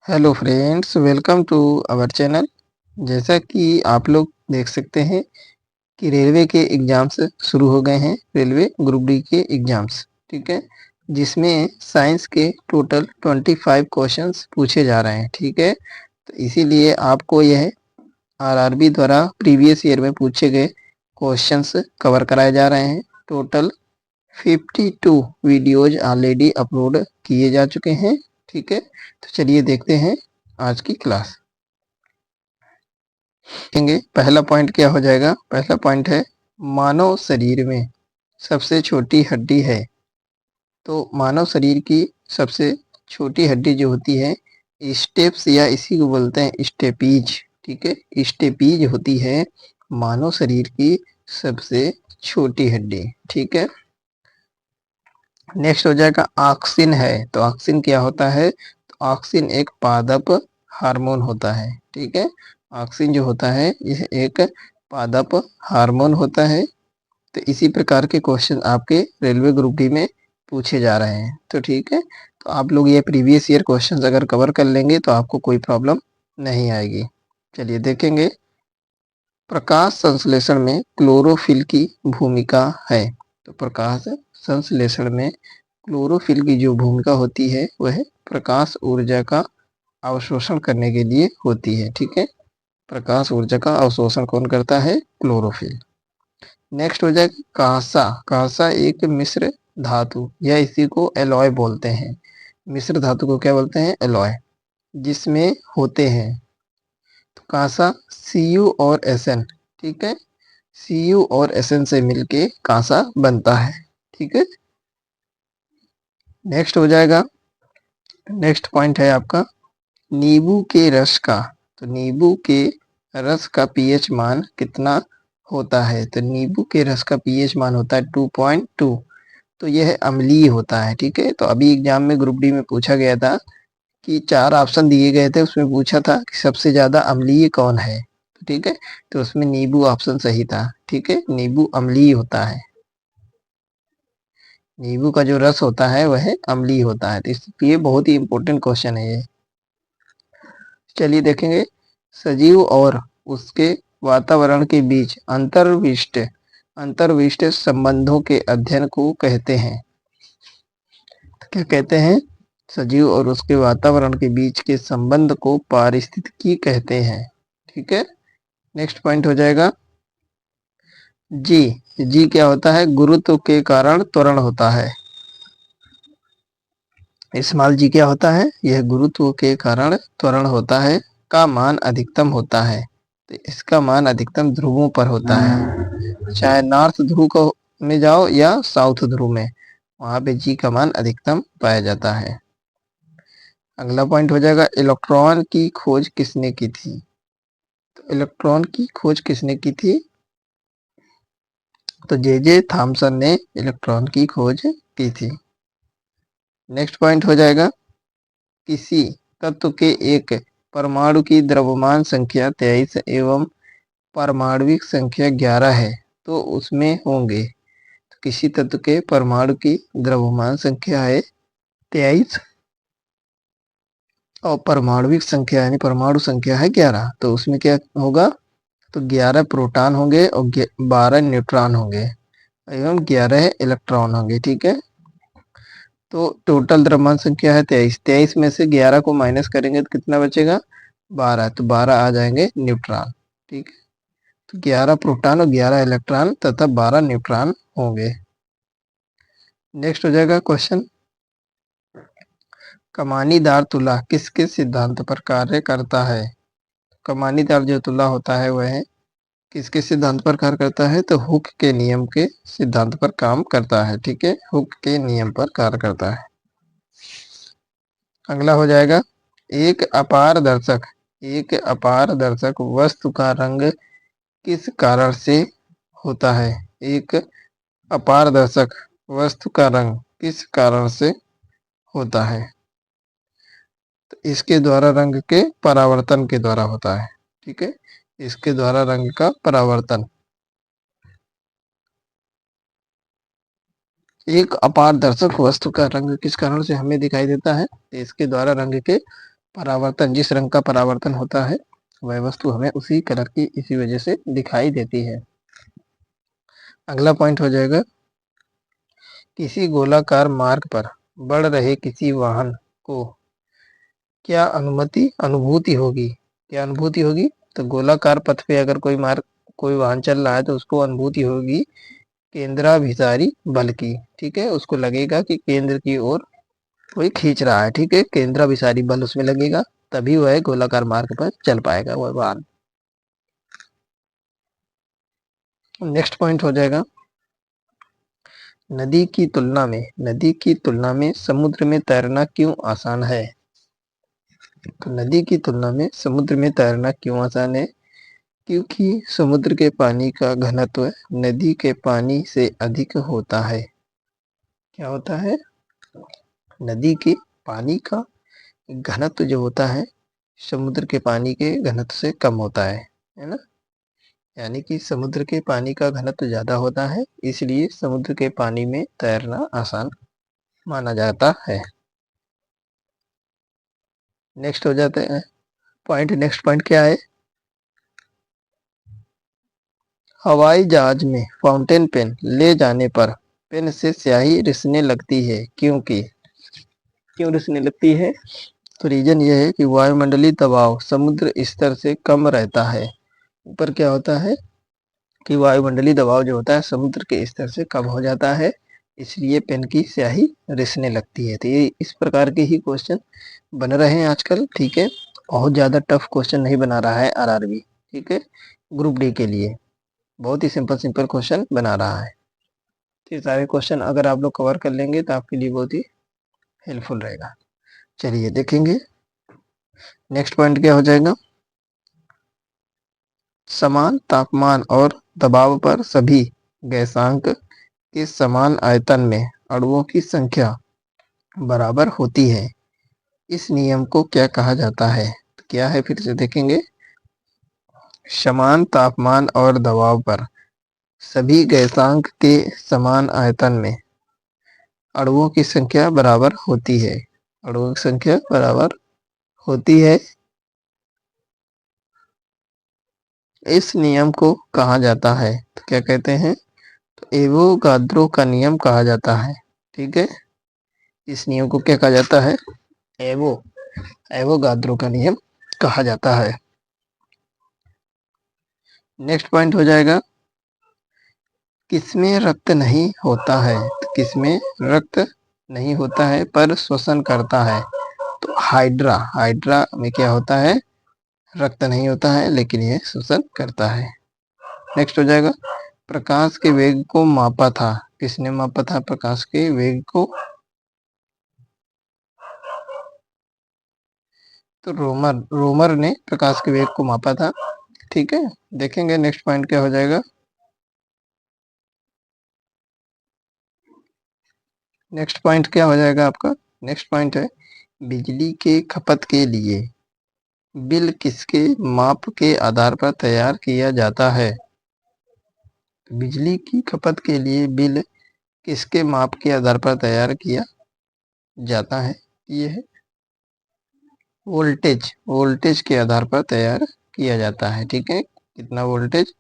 Hello friends, welcome to our channel. जैसा कि आप लोग देख सकते हैं कि रेलवे के एग्ज़ाम्स शुरू हो गए हैं, रेलवे ग्रुप डी के एग्ज़ाम्स, ठीक है। जिसमें साइंस के टोटल 25 क्वेश्चंस पूछे जा रहे हैं, ठीक है। तो इसीलिए आपको यह आरआरबी द्वारा प्रीवियस ईयर में पूछे गए क्वेश्चंस कवर कराए जा रहे हैं। टोटल 52 वीडियोज ऑलरेडी अपलोड किए जा चुके हैं, ठीक है। तो चलिए देखते हैं आज की क्लास। देखेंगे पहला पॉइंट क्या हो जाएगा। पहला पॉइंट है मानव शरीर में सबसे छोटी हड्डी है। तो मानव शरीर की सबसे छोटी हड्डी जो होती है स्टेप्स, या इसी को बोलते हैं स्टेपीज, ठीक है। स्टेपीज होती है मानव शरीर की सबसे छोटी हड्डी, ठीक है। नेक्स्ट हो जाएगा ऑक्सिन है। तो ऑक्सिन क्या होता है? तो ऑक्सिन एक पादप हार्मोन होता है, ठीक है। ऑक्सिन जो होता है यह एक पादप हार्मोन होता है। तो इसी प्रकार के क्वेश्चन आपके रेलवे ग्रुप डी में पूछे जा रहे हैं, तो ठीक है। तो आप लोग ये प्रीवियस ईयर क्वेश्चंस अगर कवर कर लेंगे तो आपको कोई प्रॉब्लम नहीं आएगी। चलिए देखेंगे प्रकाश संश्लेषण में क्लोरोफिल की भूमिका है। तो प्रकाश संश्लेषण में क्लोरोफिल की जो भूमिका होती है वह प्रकाश ऊर्जा का अवशोषण करने के लिए होती है, ठीक है। प्रकाश ऊर्जा का अवशोषण कौन करता है? क्लोरोफिल। नेक्स्ट हो जाएगा कांसा। कांसा एक मिश्र धातु, या इसी को एलॉय बोलते हैं। मिश्र धातु को क्या बोलते हैं? एलॉय, जिसमें होते हैं तो कांसा Cu और Sn, ठीक है। Cu और Sn से मिलके कांसा बनता है, ठीक है। नेक्स्ट हो जाएगा, नेक्स्ट पॉइंट है आपका नींबू के रस का। तो नींबू के रस का पीएच मान कितना होता है? तो नींबू के रस का पीएच मान होता है 2.2। तो यह अम्लीय होता है, ठीक है। तो अभी एग्जाम में ग्रुप डी में पूछा गया था कि 4 ऑप्शन दिए गए थे, उसमें पूछा था कि सबसे ज्यादा अम्लीय कौन है, ठीक है। तो उसमें नींबू ऑप्शन सही था, ठीक है। नींबू अम्लीय होता है, नींबू का जो रस होता है वह अम्लीय होता है। तो इसलिए बहुत ही इंपॉर्टेंट क्वेश्चन है ये। चलिए देखेंगे सजीव और उसके वातावरण के बीच अंतर्विष्ट अंतर्विष्ट संबंधों के अध्ययन को कहते हैं। क्या कहते हैं? सजीव और उसके वातावरण के बीच के संबंध को पारिस्थितिकी कहते हैं, ठीक है। नेक्स्ट पॉइंट हो जाएगा जी। जी क्या होता है? गुरुत्व के कारण त्वरण होता है। स्मॉल जी क्या होता है? यह गुरुत्व के कारण त्वरण होता है का मान अधिकतम होता है। तो इसका मान अधिकतम ध्रुवों पर होता है, चाहे नॉर्थ ध्रुव को में जाओ या साउथ ध्रुव में, वहां पे जी का मान अधिकतम पाया जाता है। अगला पॉइंट हो जाएगा इलेक्ट्रॉन की खोज किसने की थी? तो इलेक्ट्रॉन की खोज किसने की थी? तो जे थॉमसन ने इलेक्ट्रॉन की खोज की थी। नेक्स्ट पॉइंट हो जाएगा किसी तत्व के एक परमाणु की द्रव्यमान संख्या 23 एवं परमाणविक संख्या 11 है तो उसमें होंगे। तो किसी तत्व के परमाणु की द्रव्यमान संख्या है 23 और परमाणविक संख्या यानी परमाणु संख्या है 11, तो उसमें क्या होगा? तो 11 प्रोटॉन होंगे और 12 न्यूट्रॉन होंगे एवं 11 इलेक्ट्रॉन होंगे, ठीक है। तो टोटल द्रव्यमान संख्या है 23। 23 में से 11 को माइनस करेंगे तो कितना बचेगा? 12। तो 12 आ जाएंगे न्यूट्रॉन, ठीक है। तो 11 प्रोटॉन और 11 इलेक्ट्रॉन तथा 12 न्यूट्रॉन होंगे। नेक्स्ट हो जाएगा क्वेश्चन कमानीदार तुला किसके सिद्धांत पर कार्य करता है? कमानीदार जो तुला होता है वह किसके सिद्धांत पर कार्य करता है? तो हुक के नियम के सिद्धांत पर काम करता है, ठीक है। हुक के नियम पर कार्य करता है। अगला हो जाएगा एक अपारदर्शक वस्तु का रंग किस कारण से होता है? एक अपारदर्शक वस्तु का रंग किस कारण से होता है? तो इसके द्वारा रंग के परावर्तन के द्वारा होता है, ठीक है। इसके द्वारा रंग का परावर्तन। एक अपारदर्शक वस्तु का रंग किस कारण से हमें दिखाई देता है? इसके द्वारा रंग के परावर्तन, जिस रंग का परावर्तन होता है वह वस्तु हमें उसी कलर की इसी वजह से दिखाई देती है। अगला पॉइंट हो जाएगा, किसी गोलाकार मार्ग पर बढ़ रहे किसी वाहन को क्या अनुभूति होगी? क्या अनुभूति होगी? तो गोलाकार पथ पे अगर कोई वाहन चल रहा है तो उसको अनुभूति होगी केंद्राभिसारी बल की। ठीक है, उसको लगेगा कि केंद्र की ओर कोई खींच रहा है। ठीक है, केंद्राभिसारी बल उसमें लगेगा, तभी वह गोलाकार मार्ग पर चल पाएगा वह वाहन। नेक्स्ट पॉइंट हो जाएगा, नदी की तुलना में समुद्र में तैरना क्यों आसान है? तो नदी की तुलना में समुद्र में तैरना क्यों आसान है? क्योंकि समुद्र के पानी का घनत्व नदी के पानी से अधिक होता है। क्या होता है? नदी के पानी का घनत्व जो होता है समुद्र के पानी के घनत्व से कम होता है ना। यानी कि समुद्र के पानी का घनत्व ज्यादा होता है, इसलिए समुद्र के पानी में तैरना आसान माना जाता है। नेक्स्ट हो जाते हैं पॉइंट। नेक्स्ट पॉइंट क्या है? हवाई जहाज में फाउंटेन पेन ले जाने पर पेन से स्याही रिसने लगती है, क्यों रिसने लगती है? तो रीजन ये है कि वायुमंडलीय दबाव समुद्र स्तर से कम रहता है। ऊपर क्या होता है कि वायुमंडलीय दबाव जो होता है समुद्र के स्तर से कम हो जाता है, इसलिए पेन की स्याही रिसने लगती है। तो ये इस प्रकार के ही क्वेश्चन बन रहे हैं आजकल। ठीक है, बहुत ज़्यादा टफ क्वेश्चन नहीं बना रहा है आरआरबी। ठीक है, ग्रुप डी के लिए बहुत ही सिंपल सिंपल क्वेश्चन बना रहा है। तो ये सारे क्वेश्चन अगर आप लोग कवर कर लेंगे तो आपके लिए बहुत ही हेल्पफुल रहेगा। चलिए देखेंगे नेक्स्ट पॉइंट क्या हो जाएगा। समान तापमान और दबाव पर सभी गैसांक के समान आयतन में अणुओं की संख्या बराबर होती है। इस नियम को क्या कहा जाता है? तो क्या है, फिर से देखेंगे। समान तापमान और दबाव पर सभी गैसांक के समान आयतन में अणुओं की संख्या बराबर होती है। अणुओं की संख्या बराबर होती है, इस नियम को कहा जाता है। तो क्या कहते हैं? तो एवोगाद्रो का नियम कहा जाता है। ठीक है, इस नियम को क्या कहा जाता है? एवो एवोगाद्रो का नियम कहा जाता है। नेक्स्ट पॉइंट हो जाएगा, किसमें रक्त नहीं होता है? तो किसमें रक्त नहीं होता है पर श्वसन करता है? तो हाइड्रा में क्या होता है? रक्त नहीं होता है लेकिन यह श्वसन करता है। नेक्स्ट हो जाएगा, प्रकाश के वेग को मापा था। किसने मापा था प्रकाश के वेग को? तो रोमर ने प्रकाश के वेग को मापा था। ठीक है, देखेंगे नेक्स्ट पॉइंट क्या हो जाएगा। नेक्स्ट पॉइंट क्या हो जाएगा आपका? नेक्स्ट पॉइंट है, बिजली के खपत के लिए बिल किसके माप के आधार पर तैयार किया जाता है? बिजली की खपत के लिए बिल किसके माप के आधार पर तैयार किया जाता है? ये है वोल्टेज के आधार पर तैयार किया जाता है। ठीक है, कितना वोल्टेज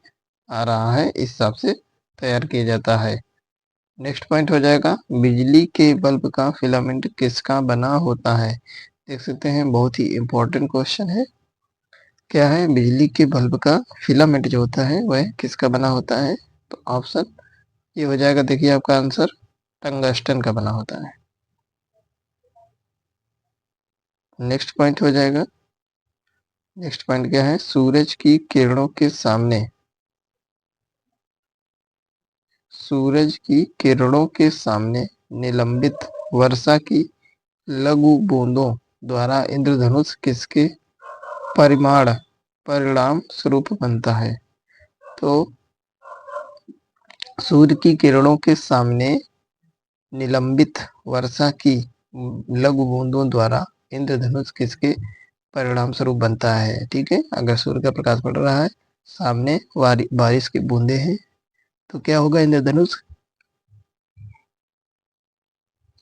आ रहा है इस हिसाब से तैयार किया जाता है। नेक्स्ट पॉइंट हो जाएगा, बिजली के बल्ब का फिलामेंट किसका बना होता है? देख सकते हैं बहुत ही इंपॉर्टेंट क्वेश्चन है। क्या है? बिजली के बल्ब का फिलामेंट जो होता है वह किसका बना होता है? तो ऑप्शन ये हो जाएगा, देखिए आपका आंसर टंगस्टन का बना होता है। नेक्स्ट पॉइंट हो जाएगा, नेक्स्ट पॉइंट क्या है? सूरज की किरणों के सामने निलंबित वर्षा की लघु बूंदों द्वारा इंद्रधनुष किसके परिणाम स्वरूप बनता है? तो सूर्य की किरणों के सामने निलंबित वर्षा की लघु बूंदों द्वारा इंद्रधनुष किसके परिणाम स्वरूप बनता है? ठीक है, अगर सूर्य का प्रकाश पड़ रहा है, सामने बारिश की बूंदे हैं, तो क्या होगा? इंद्रधनुष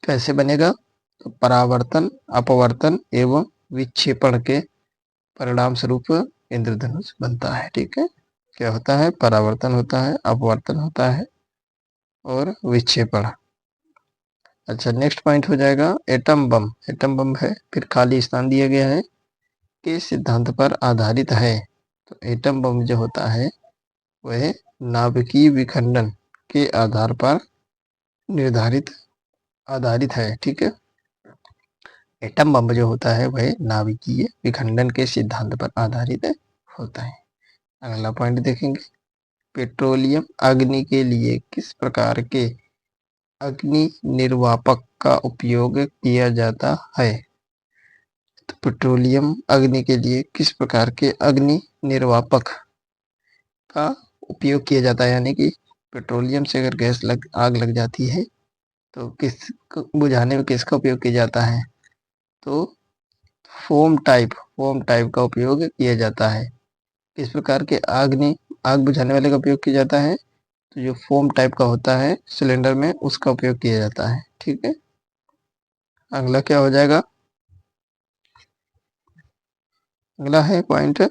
कैसे बनेगा? तो परावर्तन, अपवर्तन एवं विक्षेपण के परिणाम स्वरूप इंद्रधनुष बनता है। ठीक है, क्या होता है? परावर्तन होता है, अपवर्तन होता है और विक्षेपण। अच्छा, नेक्स्ट पॉइंट हो जाएगा एटम बम। एटम बम है, फिर खाली स्थान दिया गया है, किस सिद्धांत पर आधारित है? तो एटम बम जो होता है वह नाभिकीय विखंडन के आधार पर आधारित है। ठीक है, एटम बम जो होता है वह नाभिकीय विखंडन के सिद्धांत पर आधारित होता है। अगला पॉइंट देखेंगे, पेट्रोलियम अग्नि के लिए किस प्रकार के अग्नि निर्वापक का उपयोग किया जाता है? तो पेट्रोलियम अग्नि के लिए किस प्रकार के अग्नि निर्वापक का उपयोग किया जाता है? यानी कि पेट्रोलियम से अगर आग लग जाती है तो किस बुझाने में किसका उपयोग किया जाता है? तो फोम टाइप का उपयोग किया जाता है। किस प्रकार के आग बुझाने वाले का उपयोग किया जाता है? तो जो फोम टाइप का होता है सिलेंडर में, उसका उपयोग किया जाता है। ठीक है, अगला क्या हो जाएगा? अगला है पॉइंट,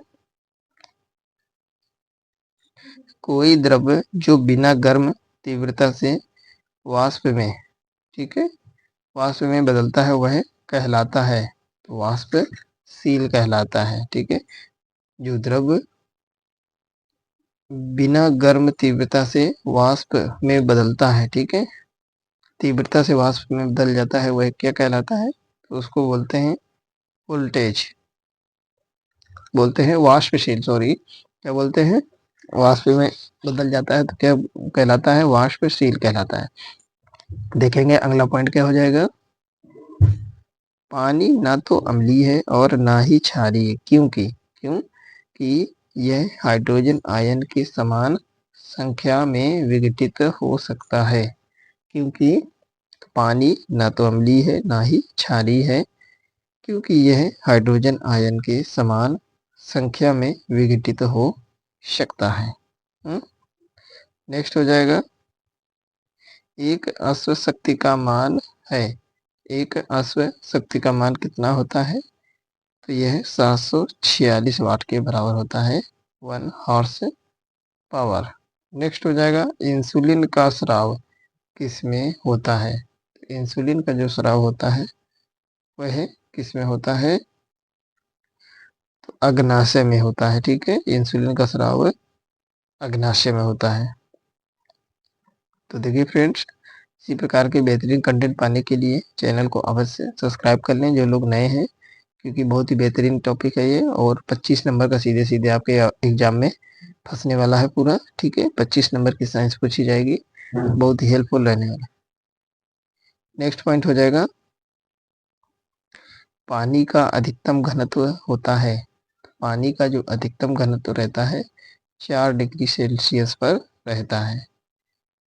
कोई द्रव्य जो बिना गर्म तीव्रता से वाष्प में, ठीक है, वाष्प में बदलता है वह कहलाता है, तो वाष्पशील कहलाता है। ठीक है, जो द्रव्य बिना गर्म तीव्रता से वाष्प में बदलता है, ठीक है, तीव्रता से वाष्प में बदल जाता है, वह क्या कहलाता है? तो उसको बोलते हैं वोल्टेज, बोलते हैं वाष्पशील, सॉरी, क्या बोलते हैं? वाष्प में बदल जाता है तो क्या कहलाता है? वाष्पशील कहलाता है। देखेंगे अगला पॉइंट क्या हो जाएगा, पानी ना तो अम्लीय है और ना ही क्षारीय, क्योंकि यह हाइड्रोजन आयन के समान संख्या में विघटित हो सकता है। क्योंकि पानी ना तो अम्लीय है ना ही क्षारीय है, क्योंकि यह हाइड्रोजन आयन के समान संख्या में विघटित हो सकता है। नेक्स्ट हो जाएगा, एक अश्व शक्ति का मान है, एक अश्व शक्ति का मान कितना होता है? तो यह 746 वाट के बराबर होता है, 1 हॉर्स पावर। नेक्स्ट हो जाएगा, इंसुलिन का स्राव किसमें होता है? इंसुलिन का जो स्राव होता है वह किसमें होता है? तो अग्नाशय में होता है। ठीक है, इंसुलिन का स्राव अग्नाशय में होता है। तो देखिए फ्रेंड्स, इसी प्रकार के बेहतरीन कंटेंट पाने के लिए चैनल को अवश्य सब्सक्राइब कर लें जो लोग नए हैं, क्योंकि बहुत ही बेहतरीन टॉपिक है ये, और 25 नंबर का सीधे सीधे आपके एग्जाम में फंसने वाला है पूरा। ठीक है, 25 नंबर की साइंस पूछी जाएगी, बहुत ही हेल्पफुल रहने वाला। नेक्स्ट पॉइंट हो जाएगा, पानी का अधिकतम घनत्व होता है, पानी का जो अधिकतम घनत्व रहता है 4 डिग्री सेल्सियस पर रहता है।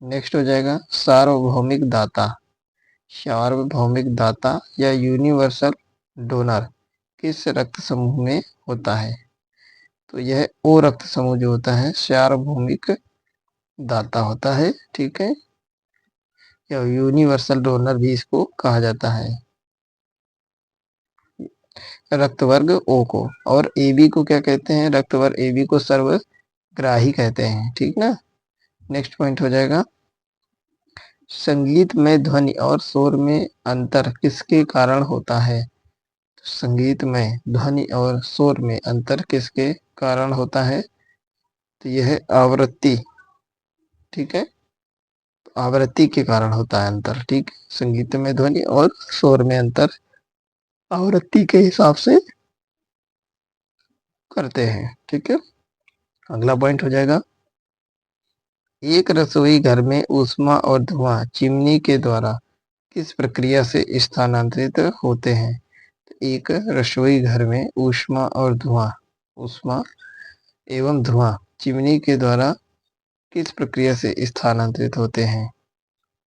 नेक्स्ट हो जाएगा, सार्वभौमिक दाता या यूनिवर्सल डोनर किस रक्त समूह में होता है? तो यह ओ रक्त समूह जो होता है सार्वभौमिक दाता होता है। ठीक है, या यूनिवर्सल डोनर भी इसको कहा जाता है, रक्त वर्ग ओ को। और ए बी को क्या कहते हैं? रक्त वर्ग ए बी को सर्वग्राही कहते हैं। ठीक ना। नेक्स्ट पॉइंट हो जाएगा, संगीत में ध्वनि और शोर में अंतर किसके कारण होता है? तो संगीत में ध्वनि और शोर में अंतर किसके कारण होता है? तो यह आवृत्ति, ठीक है, तो आवृत्ति के कारण होता है अंतर। ठीक, संगीत में ध्वनि और शोर में अंतर आवृत्ति के हिसाब से करते हैं। ठीक है, अगला पॉइंट हो जाएगा, एक रसोई घर में ऊष्मा और धुआं चिमनी के द्वारा किस प्रक्रिया से स्थानांतरित होते हैं? एक रसोई घर में ऊष्मा एवं धुआं चिमनी के द्वारा किस प्रक्रिया से स्थानांतरित होते हैं?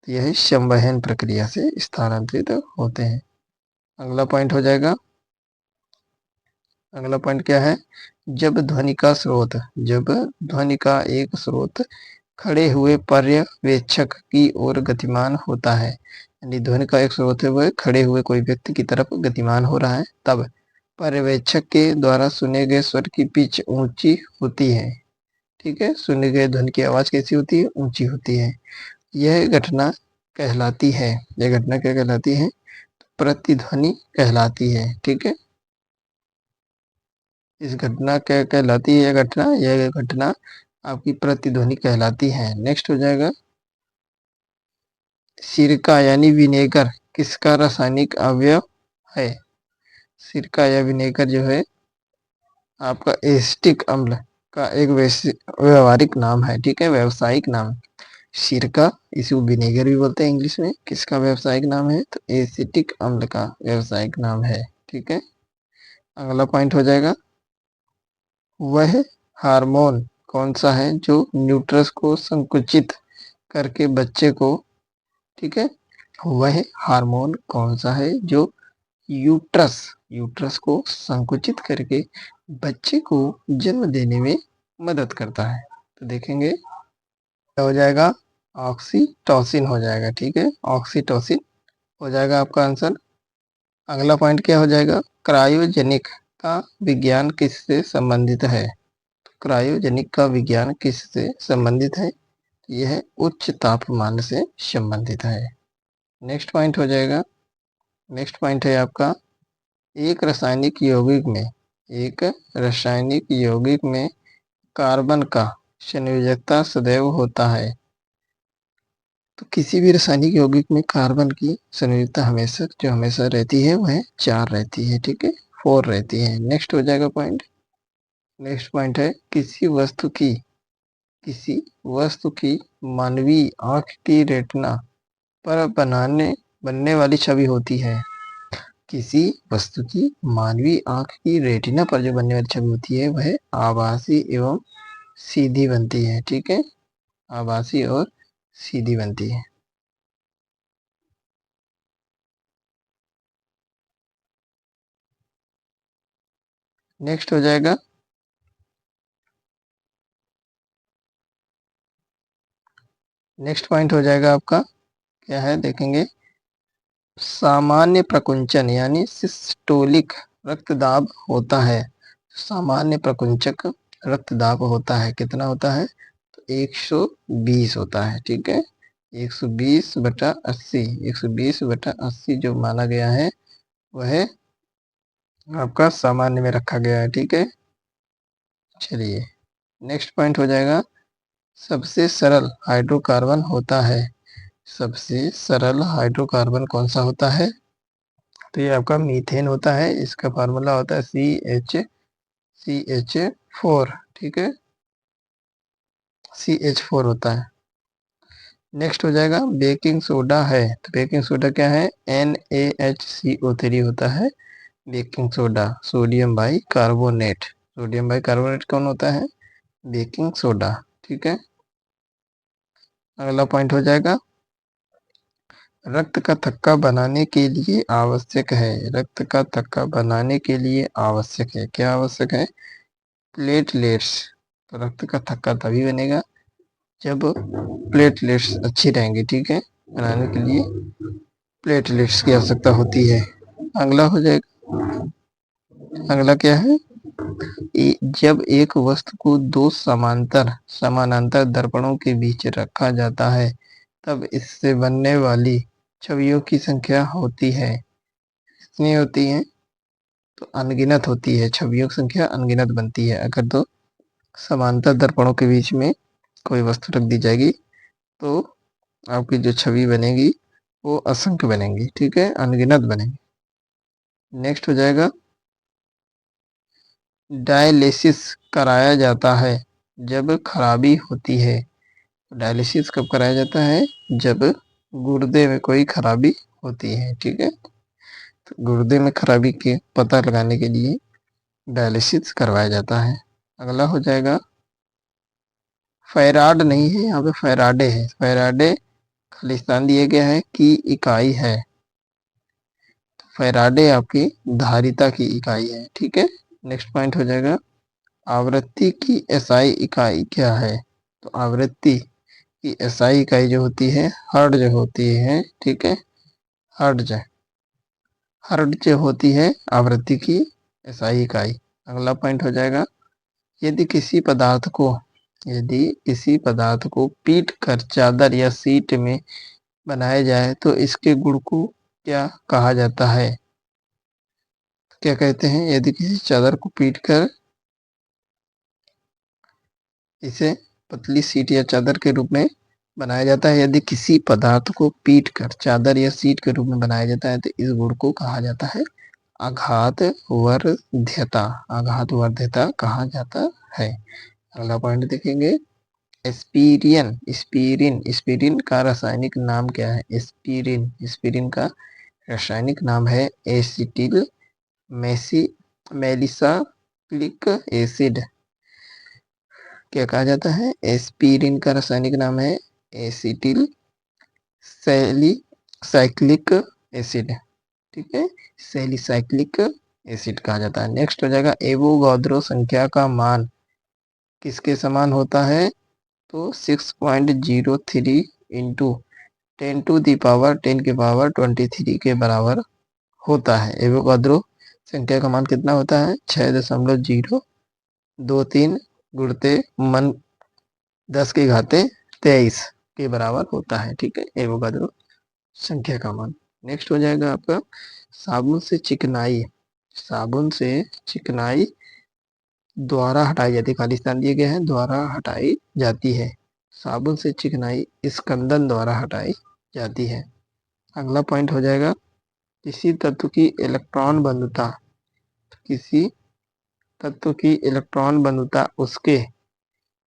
यह संवहन प्रक्रिया से स्थानांतरित होते हैं। अगला पॉइंट हो जाएगा, अगला पॉइंट क्या है, जब ध्वनि का एक स्रोत खड़े हुए पर्यवेक्षक की ओर गतिमान होता है, यानी ध्वनि का एक स्रोत है वह खड़े हुए कोई व्यक्ति की तरफ गतिमान हो रहा है, तब पर्यवेक्षक के द्वारा सुने गए स्वर की पिच ऊंची होती है। ठीक है, सुने गए ध्वनि की आवाज कैसी होती है? ऊंची होती है। यह घटना कहलाती है, यह घटना क्या कहलाती है? प्रतिध्वनि कहलाती है। ठीक है, इस घटना क्या कहलाती है? यह घटना आपकी प्रतिध्वनि कहलाती है। नेक्स्ट हो जाएगा, सिरका यानी विनेगर किसका रासायनिक अवयव है? सिरका या विनेगर जो है आपका एसिटिक अम्ल का एक व्यवहारिक नाम है। ठीक है, व्यावसायिक नाम। सिरका, इसे विनेगर भी बोलते हैं इंग्लिश में, किसका व्यावसायिक नाम है? तो एसिटिक अम्ल का व्यावसायिक नाम है। ठीक है, अगला पॉइंट हो जाएगा, वह हार्मोन कौन सा है जो न्यूट्रस को संकुचित करके बच्चे को, ठीक है, वह हार्मोन कौन सा है जो यूट्रस को संकुचित करके बच्चे को जन्म देने में मदद करता है? तो देखेंगे क्या हो जाएगा, ऑक्सीटोसिन हो जाएगा। ठीक है, ऑक्सीटोसिन हो जाएगा आपका आंसर। अगला पॉइंट क्या हो जाएगा, क्रायोजेनिक का विज्ञान किससे संबंधित है? क्रायोजेनिक का विज्ञान किससे संबंधित है? यह उच्च तापमान से संबंधित है। नेक्स्ट पॉइंट हो जाएगा, नेक्स्ट पॉइंट है आपका, एक रासायनिक यौगिक में कार्बन का संयोजकता सदैव होता है। तो किसी भी रासायनिक यौगिक में कार्बन की संयोजकता हमेशा रहती है, वह 4 रहती है। ठीक है, 4 रहती है। नेक्स्ट हो जाएगा पॉइंट, नेक्स्ट पॉइंट है, किसी वस्तु की मानवीय आंख की रेटिना पर बनने वाली छवि होती है। किसी वस्तु की मानवीय आंख की रेटिना पर जो बनने वाली छवि होती है वह आभासी एवं सीधी बनती है। ठीक है, आभासी और सीधी बनती है। नेक्स्ट हो जाएगा, नेक्स्ट पॉइंट हो जाएगा आपका, क्या है देखेंगे, सामान्य प्रकुंचन यानी सिस्टोलिक रक्तदाब होता है। सामान्य प्रकुंचक रक्तदाब होता है, कितना होता है? तो 120 होता है। ठीक है, 120/80, 120/80 जो माना गया है वह आपका सामान्य में रखा गया है। ठीक है, चलिए नेक्स्ट पॉइंट हो जाएगा, सबसे सरल हाइड्रोकार्बन होता है। सबसे सरल हाइड्रोकार्बन कौन सा होता है? तो ये आपका मीथेन होता है। इसका फार्मूला होता है CH4। ठीक है, CH4 होता है। नेक्स्ट हो जाएगा, बेकिंग सोडा है, तो बेकिंग सोडा क्या है? NaHCO3 होता है baking soda, sodium by carbonate. Sodium by carbonate कौन होता है? Baking soda. ठीक है, अगला पॉइंट हो जाएगा, रक्त का थक्का बनाने के लिए आवश्यक है, रक्त का थक्का बनाने के लिए आवश्यक है, क्या आवश्यक है? प्लेटलेट्स। तो रक्त का थक्का तभी बनेगा जब प्लेटलेट्स अच्छी रहेंगी। ठीक है, बनाने के लिए प्लेटलेट्स की आवश्यकता होती है। अगला हो जाएगा, अगला क्या है, जब एक वस्तु को दो समानांतर दर्पणों के बीच रखा जाता है तब इससे बनने वाली छवियों की संख्या होती है, कितनी होती है? तो अनगिनत होती है, छवियों की संख्या अनगिनत बनती है। अगर दो समांतर दर्पणों के बीच में कोई वस्तु रख दी जाएगी तो आपकी जो छवि बनेगी वो असंख्य बनेंगी। ठीक है, अनगिनत बनेंगी। नेक्स्ट हो जाएगा, डायलिसिस कराया जाता है जब खराबी होती है। डायलिसिस कब कराया जाता है? जब गुर्दे में कोई खराबी होती है। ठीक है, तो गुर्दे में खराबी के पता लगाने के लिए डायलिसिस करवाया जाता है। अगला हो जाएगा, फैराड नहीं है, यहाँ पे फैराडे है। फैराडे खालिस्तान दिया गया है की इकाई है। फैराडे आपकी धारिता की इकाई है। ठीक है, नेक्स्ट पॉइंट हो जाएगा, आवृत्ति की एसआई इकाई क्या है? तो आवृत्ति की एसआई इकाई जो होती है हर्ट्ज होती है। ठीक है, हर्ट्ज, हर्ट्ज होती है आवृत्ति की SI इकाई। अगला पॉइंट हो जाएगा, यदि किसी पदार्थ को पीट कर चादर या सीट में बनाया जाए तो इसके गुण को क्या कहा जाता है? क्या कहते हैं? यदि किसी चादर को पीट कर इसे पतली सीट या चादर के रूप में बनाया जाता है, यदि किसी पदार्थ को पीट कर चादर या सीट के रूप में बनाया जाता है तो इस गुण को कहा जाता है आघात वर्ध्यता। आघात वर्ध्यता कहा जाता है। अगला पॉइंट देखेंगे, एस्पिरिन। एस्पिरिन का रासायनिक नाम क्या है? एस्पिरिन का रासायनिक नाम है एसिटिल मैलिसाइलिक एसिड। क्या कहा जाता है? एस्पिरिन का रासायनिक नाम है एसिटिल सैलिसाइक्लिक एसिड। ठीक है, सैलिसाइक्लिक एसिड कहा जाता है। नेक्स्ट हो जाएगा, एवोगाद्रो संख्या का मान किसके समान होता है? तो 6.03 इंटू 10 की पावर 23 के बराबर होता है। एवोगाद्रो संख्या का मान कितना होता है? 6.023 गुणते मन 10 की घाते 23 के बराबर होता है। ठीक है, एवोगाद्रो संख्या का मान। नेक्स्ट हो जाएगा आपका, साबुन से चिकनाई द्वारा हटाई जाती है। खाली स्थान दिए गए हैं, द्वारा हटाई जाती है। साबुन से चिकनाई स्कंदन द्वारा हटाई जाती है। अगला पॉइंट हो जाएगा, किसी तत्व की इलेक्ट्रॉन बंधुता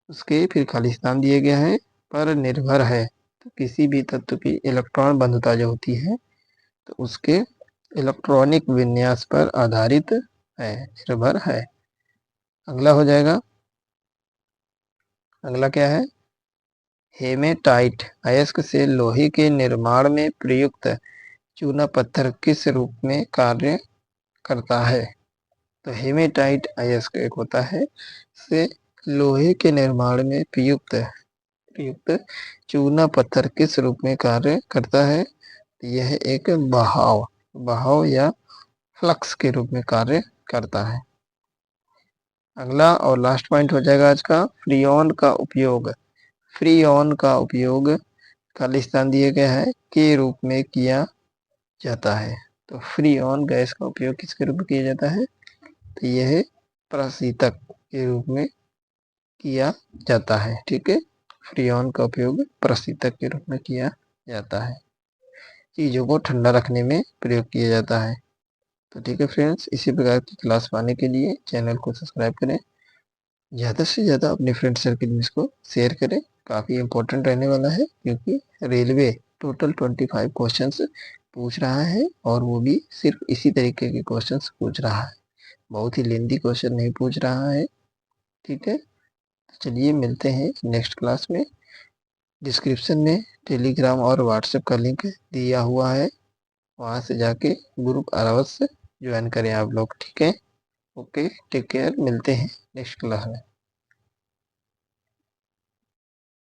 उसके फिर खाली स्थान दिए गए हैं पर निर्भर है। तो किसी भी तत्व की इलेक्ट्रॉन बंधुता जो होती है तो उसके इलेक्ट्रॉनिक विन्यास पर आधारित है, निर्भर है। अगला हो जाएगा, अगला क्या है? हेमेटाइट अयस्क से लोहे के निर्माण में प्रयुक्त चूना पत्थर किस रूप में कार्य करता है? तो हेमेटाइट अयस्क एक होता है, से लोहे के निर्माण में प्रयुक्त चूना पत्थर किस रूप में कार्य करता है? यह एक बहाव या फ्लक्स के रूप में कार्य करता है। अगला और लास्ट पॉइंट हो जाएगा आज का, फ्रीऑन का उपयोग खाली स्थान दिए गए हैं के रूप में किया जाता है। तो फ्रीऑन गैस का उपयोग किसके रूप में किया जाता है? तो यह प्रशीतक के रूप में किया जाता है। ठीक है, फ्रीऑन का उपयोग प्रशीतक के रूप में किया जाता है, चीज़ों को ठंडा रखने में प्रयोग किया जाता है। तो ठीक है फ्रेंड्स, इसी प्रकार की क्लास पाने के लिए चैनल को सब्सक्राइब करें, ज़्यादा से ज़्यादा अपने फ्रेंड सर्किल में इसको शेयर करें। काफ़ी इंपॉर्टेंट रहने वाला है क्योंकि रेलवे टोटल 25 क्वेश्चंस पूछ रहा है और वो भी सिर्फ इसी तरीके के क्वेश्चंस पूछ रहा है, बहुत ही लेंथी क्वेश्चन नहीं पूछ रहा है। ठीक है, चलिए मिलते हैं नेक्स्ट क्लास में। डिस्क्रिप्शन में टेलीग्राम और व्हाट्सएप का लिंक दिया हुआ है, वहाँ से जाके ग्रुप अवश्य ज्वाइन करें आप लोग। ठीक है, ओके, टेक केयर, मिलते हैं नेक्स्ट क्लास में।